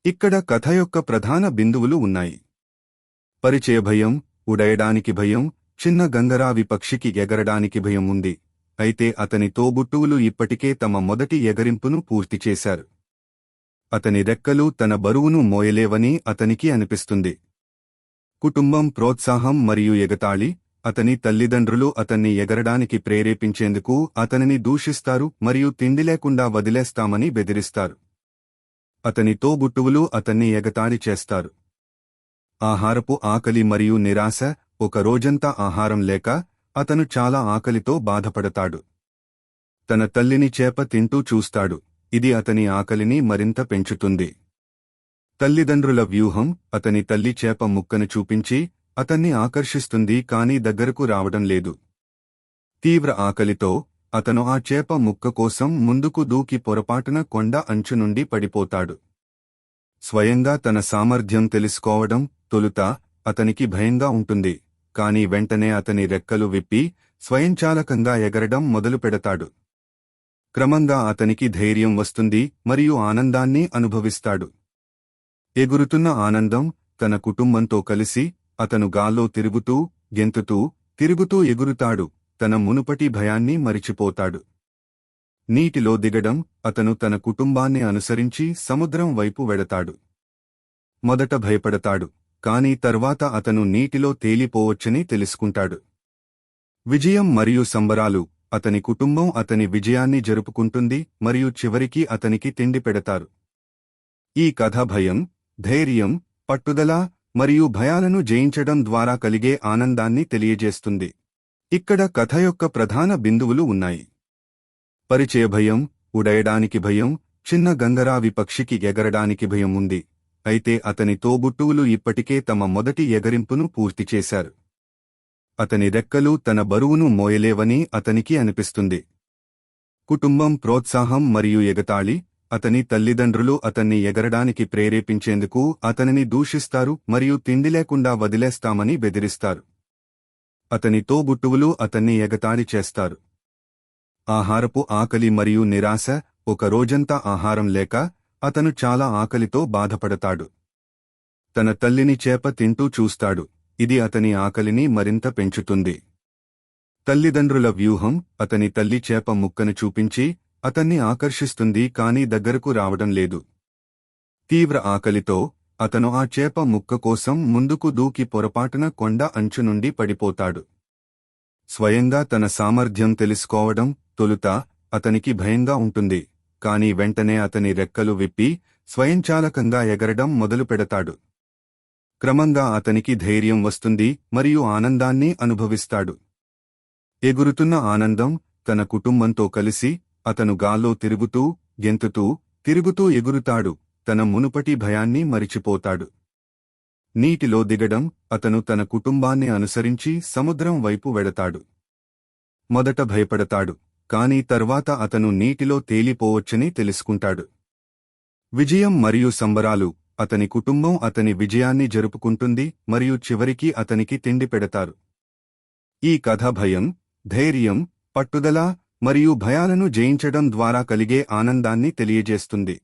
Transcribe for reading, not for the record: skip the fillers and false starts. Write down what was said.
ఇక్కడ కథ యొక్క ప్రధాన బిందువులు ఉన్నాయి. పరిచయ భయం, ఉడయడానికి భయం, చిన్న గంగరావి పక్షికి ఎగరడానికి భయం ఉంది. అయితే అతని తోబుట్టువులు ఇప్పటికే తమ మొదటి ఎగరింపును పూర్తి చేశారు. అతని రెక్కలు తన బరువును మోయలేవని అతనికి అనిపిస్తుంది. కుటుంబం ప్రోత్సాహం మరియు ఎగతాళి. అతని తల్లిదండ్రులు అతన్ని ఎగరడానికి ప్రేరేపించేందుకు అతనిని దూషిస్తారు మరియు తిండి లేకుండా వదిలేస్తామని బెదిరిస్తారు. అతని తోబుట్టువులు అతన్ని ఎగతాళి చేస్తారు. ఆహారపు ఆకలి మరియు నిరాశ. ఒక రోజంతా ఆహారం లేక అతను చాలా ఆకలితో బాధపడతాడు. తన తల్లిని చేప తింటూ చూస్తాడు. ఇది అతని ఆకలిని మరింత పెంచుతుంది. తల్లిదండ్రుల వ్యూహం. అతని తల్లి చేప ముక్కను చూపించి అతన్ని ఆకర్షిస్తుంది కానీ దగ్గరకు రావడం లేదు. తీవ్ర ఆకలితో అతను ఆ చేప ముక్క కోసం ముందుకు దూకి పొరపాటున కొండ అంచు నుండి పడిపోతాడు. స్వయంగా తన సామర్థ్యం తెలుసుకోవడం తొలుత అతనికి భయంగా ఉంటుంది, కాని వెంటనే అతని రెక్కలు విప్పి స్వయంచాలకంగా ఎగరడం మొదలుపెడతాడు. క్రమంగా అతనికి ధైర్యం వస్తుంది మరియు ఆనందాన్ని అనుభవిస్తాడు. ఎగురుతున్న ఆనందం. తన కుటుంబంతో కలిసి అతను గాల్లో తిరుగుతూ, గెంతుతూ, తిరుగుతూ ఎగురుతాడు. తన మునుపటి భయాన్ని మరిచిపోతాడు. నీటిలో దిగడం. అతను తన కుటుంబాన్ని అనుసరించి సముద్రం వైపు వెడతాడు. మొదట భయపడతాడు, కాని తర్వాత అతను నీటిలో తేలిపోవచ్చని తెలుసుకుంటాడు. విజయం మరియు సంబరాలు. అతని కుటుంబం అతని విజయాన్ని జరుపుకుంటుంది మరియు చివరికి అతనికి తిండి పెడతారు. ఈ కథ భయం, ధైర్యం, పట్టుదల మరియు భయాలను జయించడం ద్వారా కలిగే ఆనందాన్ని తెలియజేస్తుంది. ఇక్కడ కథ యొక్క ప్రధాన బిందువులు ఉన్నాయి. పరిచయ భయం, ఉడయడానికి భయం, చిన్న గంగరావి పక్షికి ఎగరడానికి భయం ఉంది. అయితే అతని తోబుట్టువులు ఇప్పటికే తమ మొదటి ఎగరింపును పూర్తి చేశారు. అతని రెక్కలు తన బరువును మోయలేవని అతనికి అనిపిస్తుంది. కుటుంబం ప్రోత్సాహం మరియు ఎగతాళి. అతని తల్లిదండ్రులు అతన్ని ఎగరడానికి ప్రేరేపించేందుకు అతనిని దూషిస్తారు మరియు తిండి లేకుండా వదిలేస్తామని బెదిరిస్తారు. అతని తోబుట్టువులు అతన్ని ఎగతాళి చేస్తారు. ఆహారపు ఆకలి మరియు నిరాశ. ఒక రోజంతా ఆహారం లేక అతను చాలా ఆకలితో బాధపడతాడు. తన తల్లిని చేప తింటూ చూస్తాడు. ఇది అతని ఆకలిని మరింత పెంచుతుంది. తల్లిదండ్రుల వ్యూహం. అతని తల్లి చేప ముక్కను చూపించి అతన్ని ఆకర్షిస్తుంది కానీ దగ్గరకు రావడం లేదు. తీవ్ర ఆకలితో అతను ఆ చేప ముక్క కోసం ముందుకు దూకి పొరపాటున కొండ అంచు నుండి పడిపోతాడు. స్వయంగా తన సామర్థ్యం తెలుసుకోవడం తొలుత అతనికి భయంగా ఉంటుంది, కాని వెంటనే అతని రెక్కలు విప్పి స్వయంచాలకంగా ఎగరడం మొదలుపెడతాడు. క్రమంగా అతనికి ధైర్యం వస్తుంది మరియు ఆనందాన్ని అనుభవిస్తాడు. ఎగురుతున్న ఆనందం. తన కుటుంబంతో కలిసి అతను గాల్లో తిరుగుతూ, గెంతుతూ, తిరుగుతూ ఎగురుతాడు. తన మునుపటి భయాన్ని మరిచిపోతాడు. నీటిలో దిగడం. అతను తన కుటుంబాన్ని అనుసరించి సముద్రం వైపు వెడతాడు. మొదట భయపడతాడు, కాని తర్వాత అతను నీటిలో తేలిపోవచ్చని తెలుసుకుంటాడు. విజయం మరియు సంబరాలు. అతని కుటుంబం అతని విజయాన్ని జరుపుకుంటుంది మరియు చివరికి అతనికి తిండి పెడతారు. ఈ కథ భయం, ధైర్యం, పట్టుదల మరియు భయాలను జయించడం ద్వారా కలిగే ఆనందాన్ని తెలియజేస్తుంది.